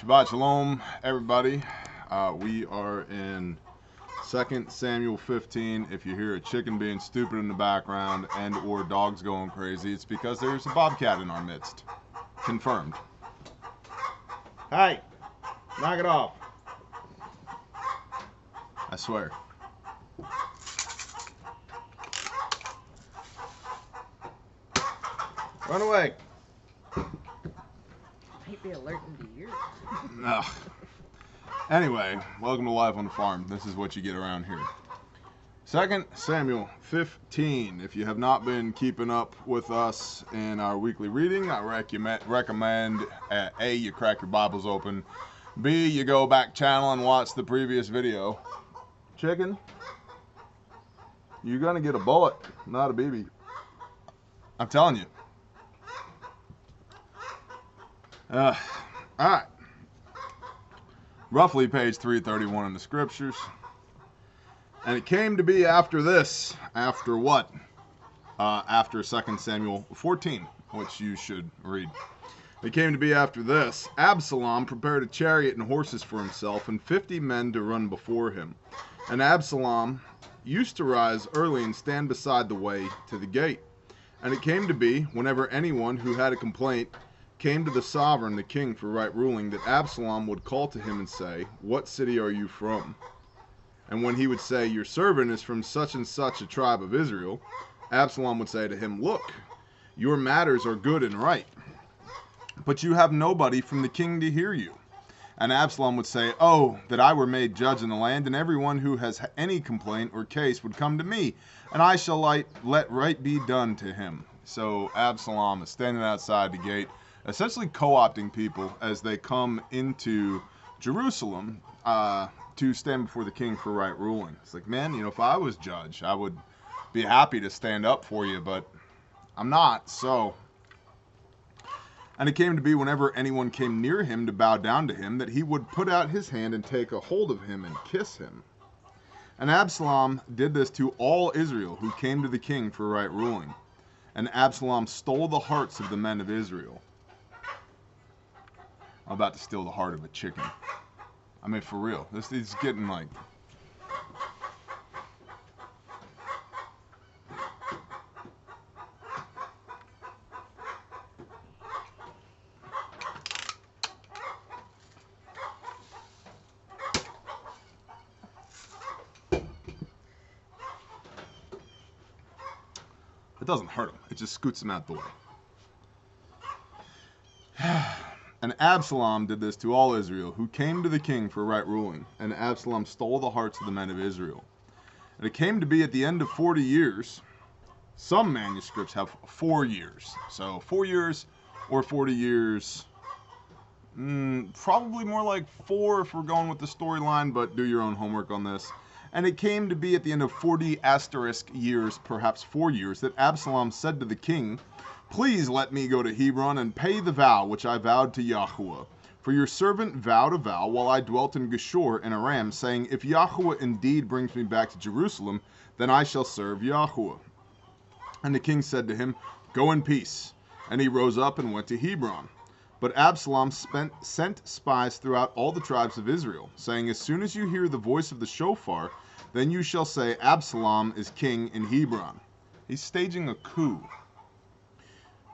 Shabbat Shalom, everybody. We are in 2 Samuel 15. If you hear a chicken being stupid in the background and or dogs going crazy, it's because there's a bobcat in our midst. Confirmed. Hey, knock it off. I swear. Run away. Might be alerting to you. Ugh. Anyway, welcome to Life on the Farm. This is what you get around here. 2 Samuel 15. If you have not been keeping up with us in our weekly reading, I recommend A, you crack your Bibles open. B, you go back channel and watch the previous video. Chicken, you're going to get a bullet, not a BB. I'm telling you. Alright. Roughly page 331 in the scriptures. And it came to be after this. After what? After 2 Samuel 14, which you should read. It came to be after this. Absalom prepared a chariot and horses for himself, and 50 men to run before him. And Absalom used to rise early and stand beside the way to the gate. And it came to be, whenever anyone who had a complaint came to the sovereign, the king, for right ruling, that Absalom would call to him and say, "What city are you from?" And when he would say, "Your servant is from such and such a tribe of Israel," Absalom would say to him, "Look, your matters are good and right, but you have nobody from the king to hear you." And Absalom would say, "Oh, that I were made judge in the land, and everyone who has any complaint or case would come to me, and I shall let right be done to him." So Absalom is standing outside the gate, essentially co-opting people as they come into Jerusalem to stand before the king for right ruling. It's like, man, if I was judge, I would be happy to stand up for you, but I'm not, so. And it came to be, whenever anyone came near him to bow down to him, that he would put out his hand and take a hold of him and kiss him. And Absalom did this to all Israel who came to the king for right ruling. And Absalom stole the hearts of the men of Israel. I'm about to steal the heart of a chicken. I mean, for real. This is getting like... It doesn't hurt him. It just scoots him out the way. And Absalom did this to all Israel who came to the king for right ruling. And Absalom stole the hearts of the men of Israel. And it came to be at the end of 40 years. Some manuscripts have 4 years. So 4 years or 40 years. Probably more like 4 if we're going with the storyline, but do your own homework on this. And it came to be at the end of 40 asterisk years, perhaps 4 years, that Absalom said to the king, "Please let me go to Hebron and pay the vow which I vowed to Yeshua. For your servant vowed a vow while I dwelt in Geshur in Aram, saying, if Yeshua indeed brings me back to Jerusalem, then I shall serve Yeshua." And the king said to him, "Go in peace." And he rose up and went to Hebron. But Absalom sent spies throughout all the tribes of Israel, saying, "As soon as you hear the voice of the shofar, then you shall say, Absalom is king in Hebron." He's staging a coup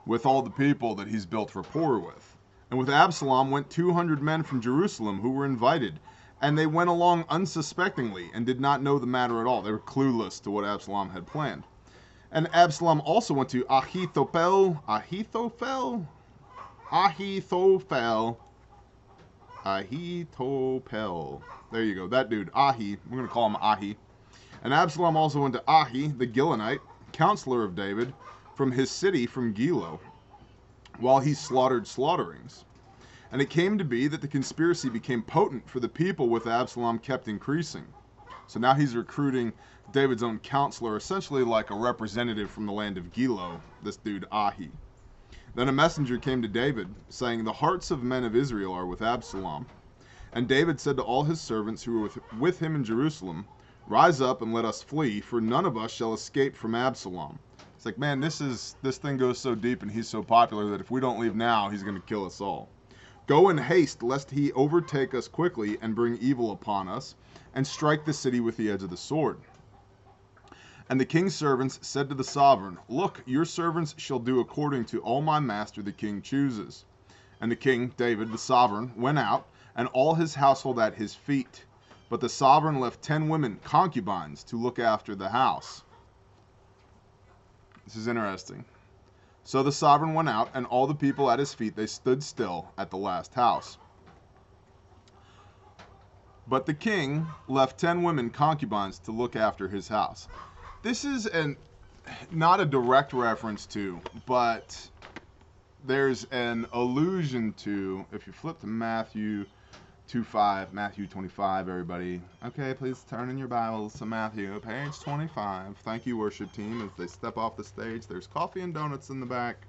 with all the people that he's built rapport with. And with Absalom went 200 men from Jerusalem who were invited, and they went along unsuspectingly and did not know the matter at all. They were clueless to what Absalom had planned. And Absalom also went to Ahithophel. There you go, that dude, Ahi. We're going to call him Ahi. And Absalom also went to Ahi, the Gilonite, counselor of David, from his city from Gilo, while he slaughtered slaughterings. And it came to be that the conspiracy became potent, for the people with Absalom kept increasing. So now he's recruiting David's own counselor, essentially like a representative from the land of Gilo, this dude Ahi. Then a messenger came to David, saying, "The hearts of men of Israel are with Absalom." And David said to all his servants who were with him in Jerusalem, "Rise up and let us flee, for none of us shall escape from Absalom." It's like, man, this thing goes so deep and he's so popular that if we don't leave now, he's going to kill us all. Go in haste, lest he overtake us quickly and bring evil upon us, and strike the city with the edge of the sword. And the king's servants said to the sovereign, Look, your servants shall do according to all my master the king chooses. And the king, David, the sovereign, went out, and all his household at his feet. But the sovereign left 10 women, concubines, to look after the house. This is interesting. So the sovereign went out, and all the people at his feet, they stood still at the last house. But the king left 10 women, concubines, to look after his house. This is not a direct reference to, but there's an allusion to, if you flip to Matthew 25, everybody. Okay, please turn in your Bibles to Matthew, page 25. Thank you, worship team. As they step off the stage, there's coffee and donuts in the back.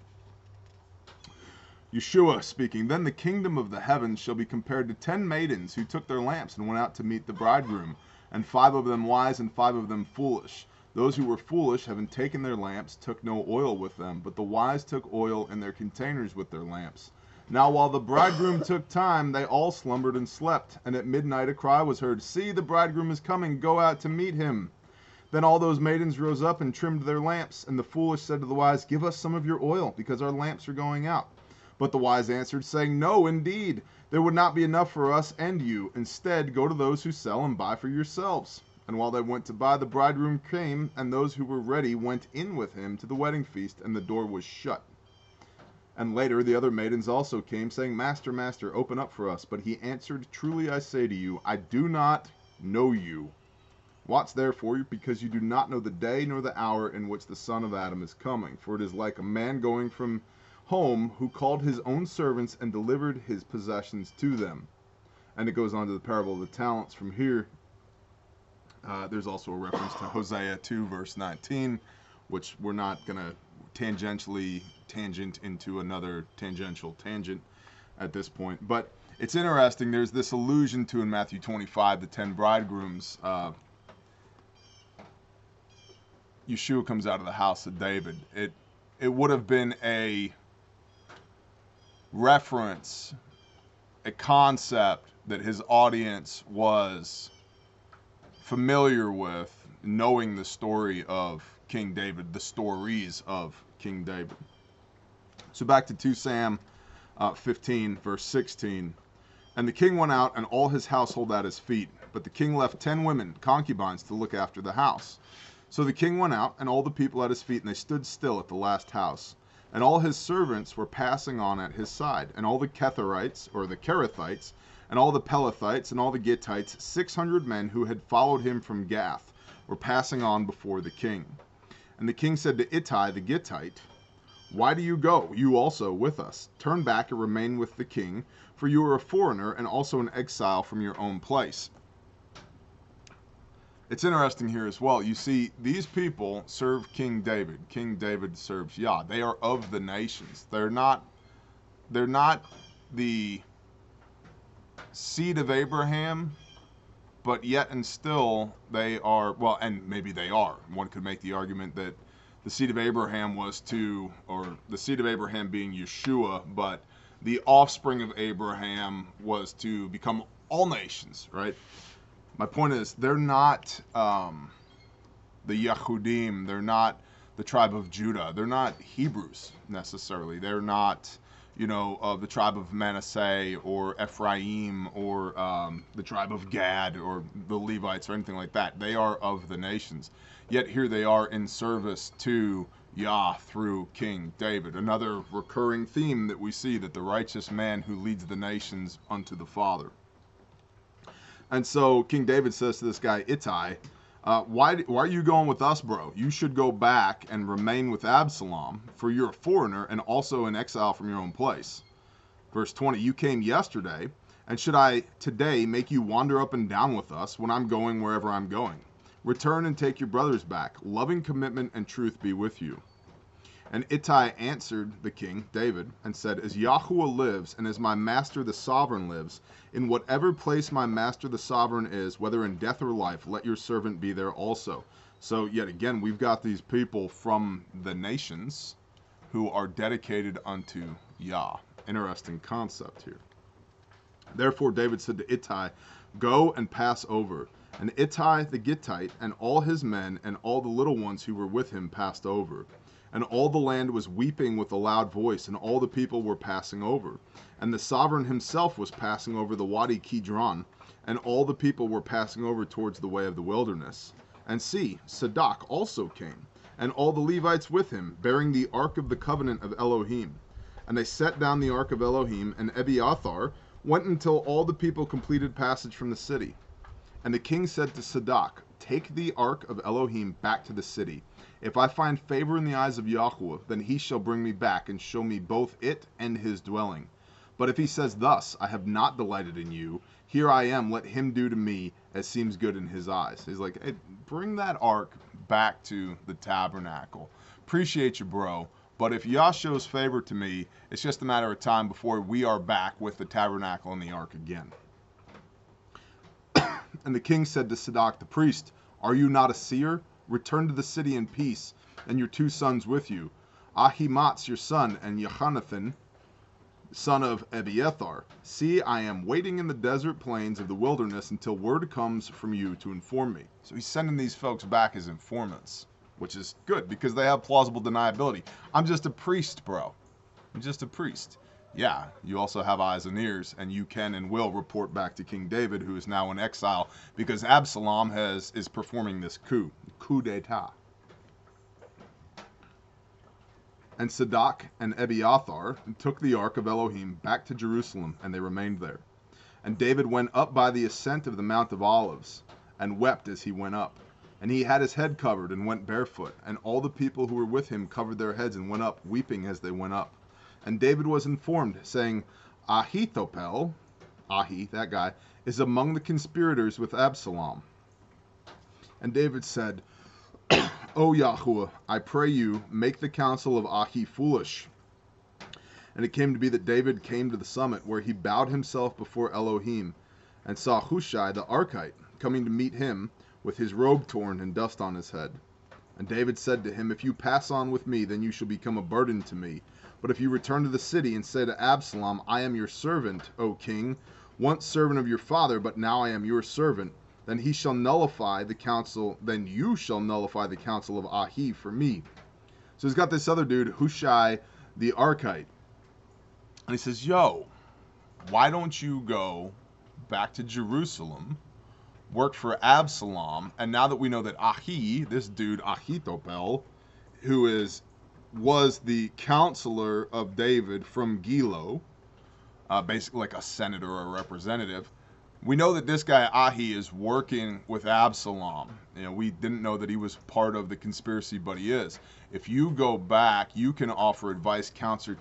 Yeshua speaking, Then the kingdom of the heavens shall be compared to 10 maidens who took their lamps and went out to meet the bridegroom, and 5 of them wise and 5 of them foolish. Those who were foolish, having taken their lamps, took no oil with them, but the wise took oil in their containers with their lamps. Now while the bridegroom took time, they all slumbered and slept. And at midnight a cry was heard, See, the bridegroom is coming, go out to meet him. Then all those maidens rose up and trimmed their lamps. And the foolish said to the wise, Give us some of your oil, because our lamps are going out. But the wise answered, saying, No, indeed, there would not be enough for us and you. Instead, go to those who sell and buy for yourselves. And while they went to buy, the bridegroom came, and those who were ready went in with him to the wedding feast, and the door was shut. And later the other maidens also came, saying, Master, Master, open up for us. But he answered, Truly I say to you, I do not know you. Watch therefore, because you do not know the day nor the hour in which the Son of Adam is coming. For it is like a man going from home who called his own servants and delivered his possessions to them. And it goes on to the parable of the talents from here. There's also a reference to Hosea 2, verse 19, which we're not going to tangent into another tangential tangent at this point. But it's interesting. There's this allusion to in Matthew 25, the 10 bridegrooms. Yeshua comes out of the house of David. It would have been a reference, a concept that his audience was familiar with, knowing the story of King David, the stories of King David. So back to 2 Sam 15, verse 16. And the king went out and all his household at his feet. But the king left 10 women, concubines, to look after the house. So the king went out and all the people at his feet, and they stood still at the last house. And all his servants were passing on at his side. And all the Ketherites, or the Kerethites, and all the Pelethites, and all the Gittites, 600 men who had followed him from Gath, were passing on before the king. And the king said to Ittai the Gittite, Why do you go, you also, with us? Turn back and remain with the king, for you are a foreigner and also an exile from your own place. It's interesting here as well. You see, these people serve King David. King David serves Yah. They are of the nations. They're not the seed of Abraham, but yet and still they are, well, and maybe they are. One could make the argument that the seed of Abraham was to, or the seed of Abraham being Yeshua, but the offspring of Abraham was to become all nations, right? My point is, they're not the Yehudim. They're not the tribe of Judah. They're not Hebrews necessarily. They're not, of the tribe of Manasseh or Ephraim or the tribe of Gad or the Levites or anything like that. They are of the nations. Yet here they are in service to Yah through King David. Another recurring theme that we see, that the righteous man who leads the nations unto the Father. And so King David says to this guy, Ittai, why are you going with us, bro? You should go back and remain with Absalom, for you're a foreigner and also an exile from your own place. Verse 20, you came yesterday, and should I today make you wander up and down with us when I'm going wherever I'm going? Return and take your brothers back. Loving commitment and truth be with you. And Ittai answered the king, David, and said, As Yahuwah lives, and as my master the sovereign lives, in whatever place my master the sovereign is, whether in death or life, let your servant be there also. So yet again, we've got these people from the nations who are dedicated unto Yah. Interesting concept here. Therefore David said to Ittai, go and pass over. And Ittai the Gittite and all his men and all the little ones who were with him passed over. And all the land was weeping with a loud voice, and all the people were passing over. And the sovereign himself was passing over the Wadi Kidron, and all the people were passing over towards the way of the wilderness. And see, Sadok also came, and all the Levites with him, bearing the ark of the covenant of Elohim. And they set down the ark of Elohim, and Abiathar went until all the people completed passage from the city. And the king said to Sadok, take the ark of Elohim back to the city. If I find favor in the eyes of Yahweh, then he shall bring me back and show me both it and his dwelling. But if he says thus, I have not delighted in you, here I am, let him do to me as seems good in his eyes. He's like, hey, bring that ark back to the tabernacle. Appreciate you, bro. But if Yah shows favor to me, it's just a matter of time before we are back with the tabernacle and the ark again. And the king said to Sadok the priest, are you not a seer? Return to the city in peace, and your 2 sons with you, Ahimaaz your son, and Yehonathan, son of Abiathar. See, I am waiting in the desert plains of the wilderness until word comes from you to inform me. So he's sending these folks back as informants, which is good, because they have plausible deniability. I'm just a priest, bro. I'm just a priest. Yeah, you also have eyes and ears, and you can and will report back to King David, who is now in exile, because Absalom is performing this coup d'etat. And Sadok and Abiathar took the ark of Elohim back to Jerusalem, and they remained there. And David went up by the ascent of the Mount of Olives, and wept as he went up. And he had his head covered, and went barefoot. And all the people who were with him covered their heads, and went up, weeping as they went up. And David was informed, saying, Ahithophel, that guy, is among the conspirators with Absalom. And David said, O Yahuwah, I pray you, make the counsel of Ahi foolish. And it came to be that David came to the summit, where he bowed himself before Elohim, and saw Hushai the Archite coming to meet him, with his robe torn and dust on his head. And David said to him, if you pass on with me, then you shall become a burden to me. But if you return to the city and say to Absalom, I am your servant, O king, once servant of your father, but now I am your servant, then he shall nullify the counsel, then you shall nullify the counsel of Ahi for me. So he's got this other dude, Hushai the Archite. And he says, yo, why don't you go back to Jerusalem, work for Absalom, and now that we know that Ahi, this dude Ahithophel, who was the counselor of David from Gilo, basically like a senator or a representative, we know that this guy Ahi is working with Absalom. You know, we didn't know that he was part of the conspiracy, but he is. If you go back, you can offer advice counter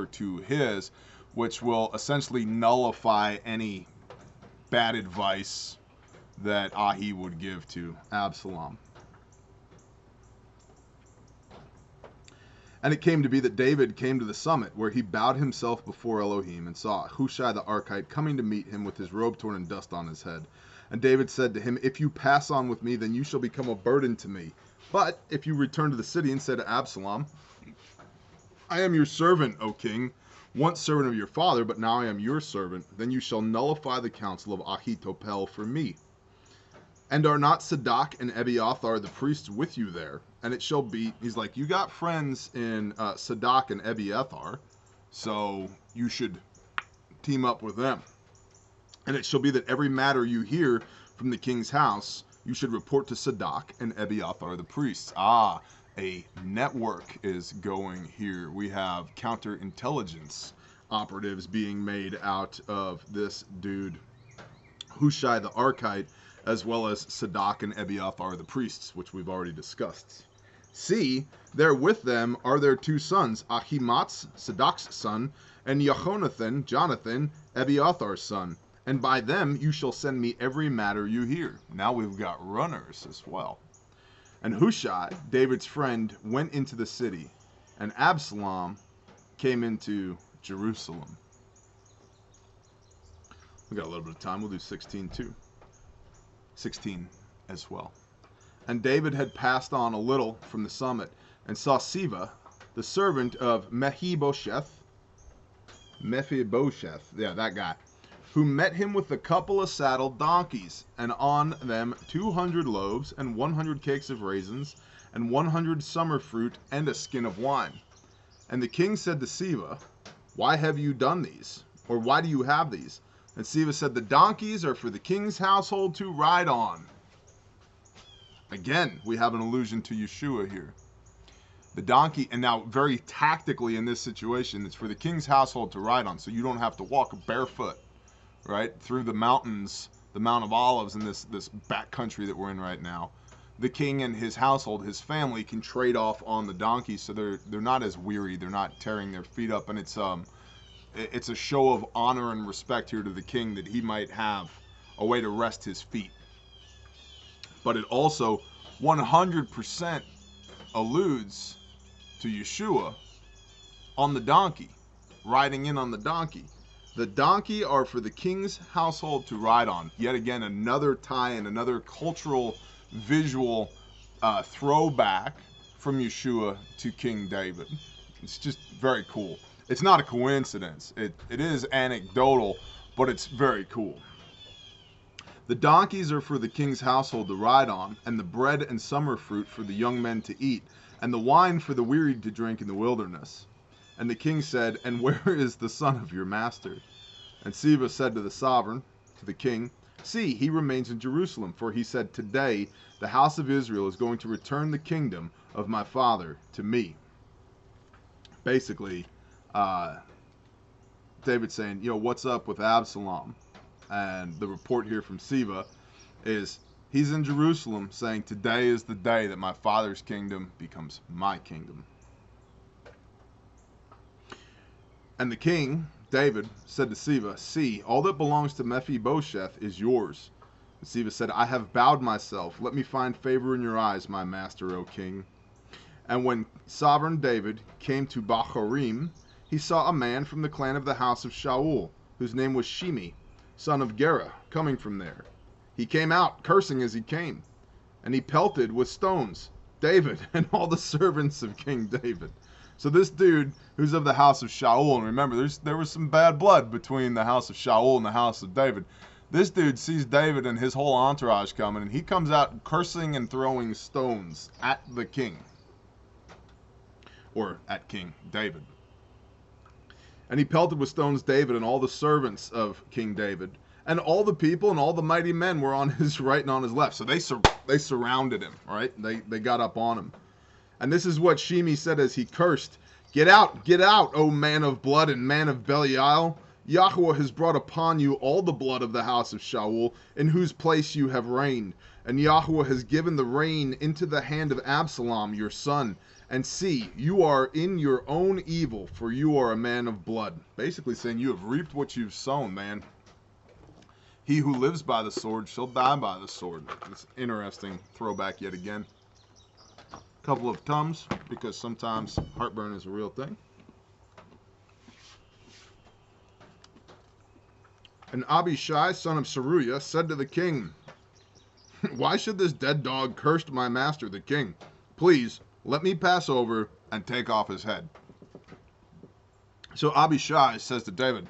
to his, which will essentially nullify any bad advice that Ahi would give to Absalom. And it came to be that David came to the summit, where he bowed himself before Elohim, and saw Hushai the Archite coming to meet him with his robe torn and dust on his head. And David said to him, if you pass on with me, then you shall become a burden to me. But if you return to the city and say to Absalom, I am your servant, O king, once servant of your father, but now I am your servant, then you shall nullify the counsel of Ahithophel for me. And are not Sadok and Abiathar the priests with you there? And it shall be, he's like, you got friends in Sadok and Abiathar, so you should team up with them. And it shall be that every matter you hear from the king's house, you should report to Sadok and Abiathar the priests. Ah, a network is going here. We have counterintelligence operatives being made out of this dude, Hushai the Archite, as well as Sadok and Abiathar the priests, which we've already discussed. See, there with them are their 2 sons, Ahimaaz, Sadok's son, and Jehonathan, Jonathan, Abiathar's son. And by them you shall send me every matter you hear. Now we've got runners as well. And Hushai, David's friend, went into the city, and Absalom came into Jerusalem. We got a little bit of time. We'll do 16 too. 16 as well. And David had passed on a little from the summit, and saw Siva, the servant of Mephibosheth, yeah, that guy, who met him with a couple of saddled donkeys, and on them 200 loaves, and 100 cakes of raisins, and 100 summer fruit, and a skin of wine. And the king said to Siva, why have you done these? Or why do you have these? And Siva said, the donkeys are for the king's household to ride on. Again, we have an allusion to Yeshua here. The donkey, and now very tactically in this situation, it's for the king's household to ride on, so you don't have to walk barefoot, right, through the mountains, the Mount of Olives in this back country that we're in right now. The king and his household, his family, can trade off on the donkeys, so they're not as weary, they're not tearing their feet up, and it's a show of honor and respect here to the king that he might have a way to rest his feet. But it also 100% alludes to Yeshua on the donkey, riding in on the donkey. The donkey are for the king's household to ride on. Yet again, another tie-in, another cultural, visual throwback from Yeshua to King David. It's just very cool. It's not a coincidence. It is anecdotal, but it's very cool. The donkeys are for the king's household to ride on, and the bread and summer fruit for the young men to eat, and the wine for the wearied to drink in the wilderness. And the king said, and where is the son of your master? And Siva said to the sovereign, to the king, see, he remains in Jerusalem, for he said, today the house of Israel is going to return the kingdom of my father to me. Basically, David saying, what's up with Absalom? And the report here from Siva is he's in Jerusalem saying, today is the day that my father's kingdom becomes my kingdom. And the king, David, said to Siva, see, all that belongs to Mephibosheth is yours. And Siva said, I have bowed myself. Let me find favor in your eyes, my master, O king. And when sovereign David came to Bahurim, he saw a man from the clan of the house of Shaul, whose name was Shimei, son of Gera, coming from there. He came out, cursing as he came, and he pelted with stones David and all the servants of King David. So this dude, who's of the house of Shaul, and remember, there was some bad blood between the house of Shaul and the house of David. This dude sees David and his whole entourage coming, and he comes out cursing and throwing stones at the king, or at King David. And he pelted with stones David and all the servants of King David. And all the people and all the mighty men were on his right and on his left. So they surrounded him, right? They got up on him. And this is what Shimei said as he cursed. Get out, O man of blood and man of Belial. Yahweh has brought upon you all the blood of the house of Shaul, in whose place you have reigned. And Yahweh has given the reign into the hand of Absalom, your son. And see, you are in your own evil, for you are a man of blood. Basically saying you have reaped what you've sown, man. He who lives by the sword shall die by the sword. It's interesting throwback yet again. Couple of Tums, because sometimes heartburn is a real thing. And Abishai, son of Zeruiah, said to the king, why should this dead dog curse my master, the king? Please, let me pass over and take off his head. So Abishai says to David,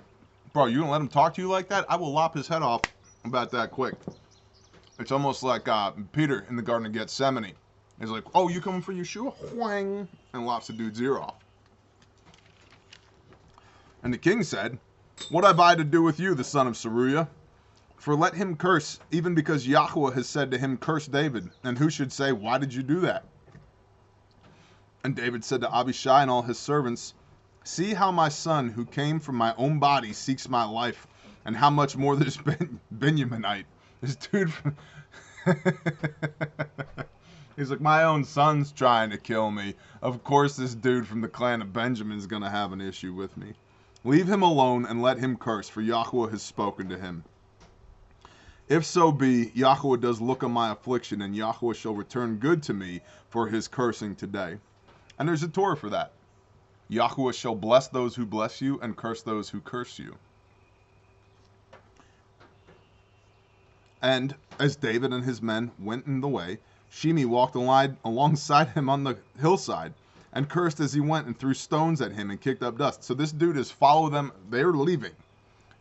bro, you gonna let him talk to you like that? I will lop his head off about that quick. It's almost like Peter in the Garden of Gethsemane. He's like, oh, you coming for Yeshua? Whang! And lops the dude's ear off. And the king said, what have I to do with you, the son of Zeruiah? For let him curse, even because Yahweh has said to him, curse David. And who should say, why did you do that? And David said to Abishai and all his servants, see how my son, who came from my own body, seeks my life, and how much more this Benjaminite, this dude from... He's like, my own son's trying to kill me. Of course this dude from the clan of Benjamin is going to have an issue with me. Leave him alone and let him curse, for Yahweh has spoken to him. If so be, Yahweh does look on my affliction, and Yahweh shall return good to me for his cursing today. And there's a Torah for that. Yahweh shall bless those who bless you and curse those who curse you. And as David and his men went in the way, Shimei walked alongside him on the hillside and cursed as he went and threw stones at him and kicked up dust. So this dude has followed them. They're leaving.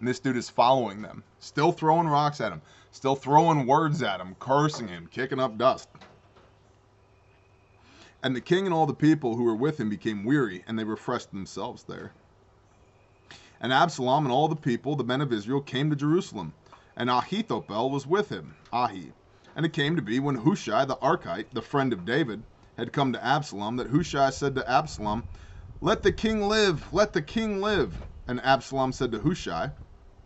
And this dude is following them, still throwing rocks at him, still throwing words at him, cursing him, kicking up dust. And the king and all the people who were with him became weary, and they refreshed themselves there. And Absalom and all the people, the men of Israel, came to Jerusalem, and Ahithophel was with him, And it came to be, when Hushai the Archite, the friend of David, had come to Absalom, that Hushai said to Absalom, "Let the king live, let the king live." And Absalom said to Hushai,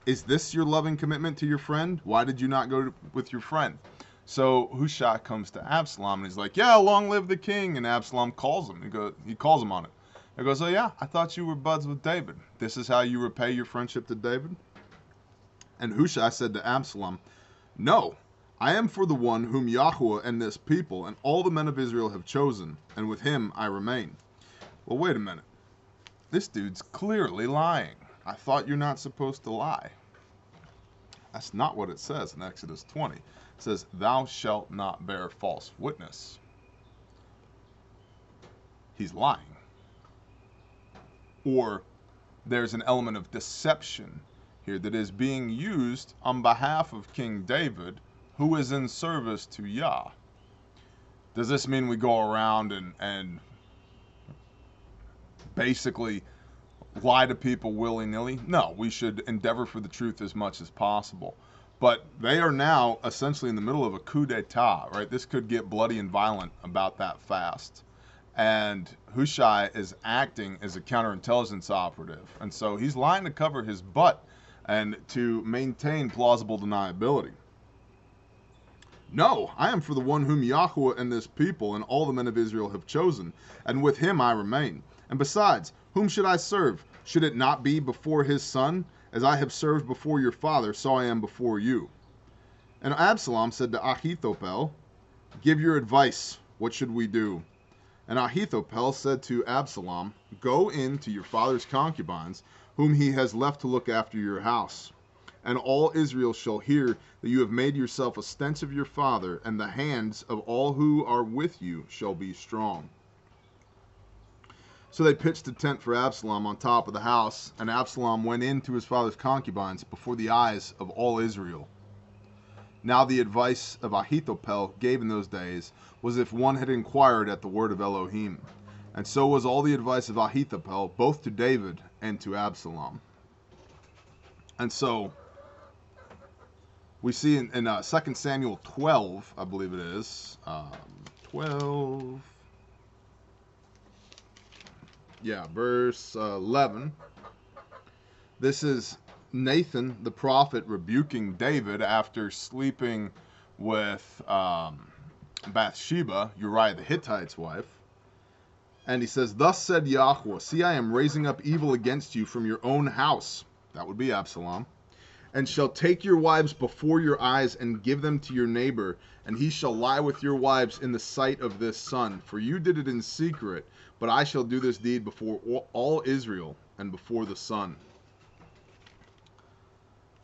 "Is this your loving commitment to your friend? Why did you not go with your friend?" So Hushai comes to Absalom, and he's like, "Yeah, long live the king." And Absalom calls him. He calls him on it. He goes, "Oh yeah, I thought you were buds with David. This is how you repay your friendship to David?" And Hushai said to Absalom, "No, I am for the one whom Yahweh and this people and all the men of Israel have chosen, and with him I remain." Well, wait a minute. This dude's clearly lying. I thought you're not supposed to lie. That's not what it says in Exodus 20. It says, "Thou shalt not bear false witness." He's lying. Or there's an element of deception here that is being used on behalf of King David, who is in service to Yah. Does this mean we go around and basically lie to people willy-nilly? No, we should endeavor for the truth as much as possible. But they are now essentially in the middle of a coup d'etat, right? This could get bloody and violent about that fast. And Hushai is acting as a counterintelligence operative. And so he's lying to cover his butt and to maintain plausible deniability. "No, I am for the one whom Yahweh and this people and all the men of Israel have chosen, and with him I remain. And besides, whom should I serve? Should it not be before his son? As I have served before your father, so I am before you." And Absalom said to Ahithophel, "Give your advice. What should we do?" And Ahithophel said to Absalom, "Go in to your father's concubines, whom he has left to look after your house. And all Israel shall hear that you have made yourself a stench of your father, and the hands of all who are with you shall be strong." So they pitched a tent for Absalom on top of the house, and Absalom went in to his father's concubines before the eyes of all Israel. Now the advice of Ahithophel gave in those days was if one had inquired at the word of Elohim. And so was all the advice of Ahithophel, both to David and to Absalom. And so we see in 2 Samuel 12, I believe it is, 12, verse 11. This is Nathan, the prophet, rebuking David after sleeping with Bathsheba, Uriah the Hittite's wife. And he says, "Thus said Yahweh, see, I am raising up evil against you from your own house," that would be Absalom, "and shall take your wives before your eyes and give them to your neighbor, and he shall lie with your wives in the sight of this sun. For you did it in secret, but I shall do this deed before all Israel and before the sun."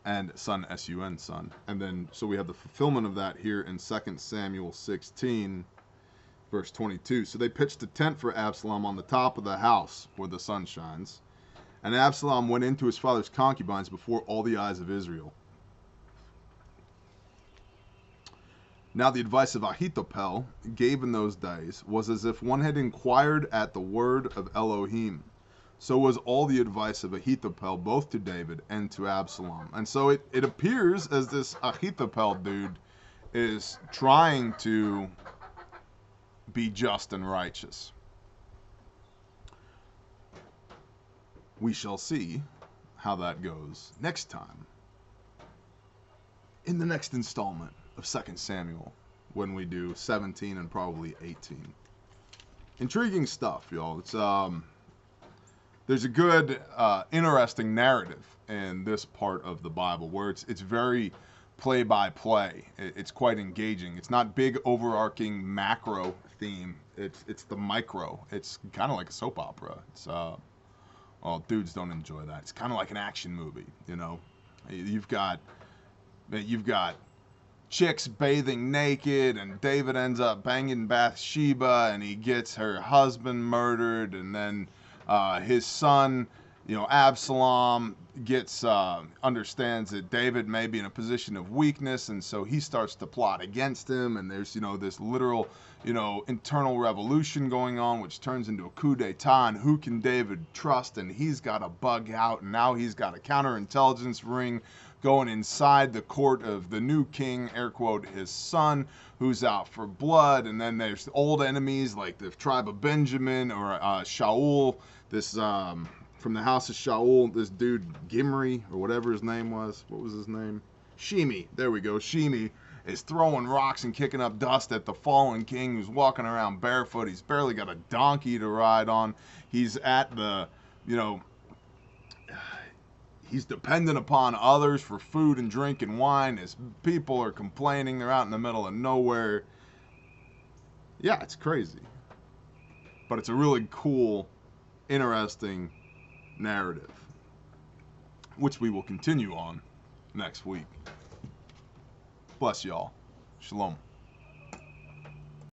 And sun, S-U-N, son. And then, so we have the fulfillment of that here in 2 Samuel 16, verse 22. So they pitched a tent for Absalom on the top of the house where the sun shines. And Absalom went into his father's concubines before all the eyes of Israel. Now the advice of Ahithophel gave in those days was as if one had inquired at the word of Elohim. So was all the advice of Ahithophel, both to David and to Absalom. And so it appears as this Ahithophel dude is trying to be just and righteous. We shall see how that goes next time in the next installment of 2 Samuel, when we do 17 and probably 18. Intriguing stuff, y'all. It's there's a good, interesting narrative in this part of the Bible where it's very play-by-play. It's quite engaging. It's not big, overarching macro theme. It's the micro. It's kind of like a soap opera. It's well, dudes don't enjoy that. It's kind of like an action movie, you know. You've got chicks bathing naked, and David ends up banging Bathsheba, and he gets her husband murdered, and then his son you know, Absalom understands that David may be in a position of weakness, and so he starts to plot against him, and there's, you know, this literal, you know, internal revolution going on, which turns into a coup d'etat, and who can David trust? And he's got to bug out, and now he's got a counterintelligence ring going inside the court of the new king, air quote, his son, who's out for blood. And then there's old enemies like the tribe of Benjamin, or Shaul, this from the house of Shaul, this dude Gimri, or whatever his name was. What was his name? Shimei. There we go. Shimei is throwing rocks and kicking up dust at the fallen king, who's walking around barefoot. He's barely got a donkey to ride on. He's at the, you know, he's dependent upon others for food and drink and wine. His people are complaining. They're out in the middle of nowhere. Yeah, it's crazy. But it's a really cool, interesting narrative, which we will continue on next week. Bless y'all. Shalom.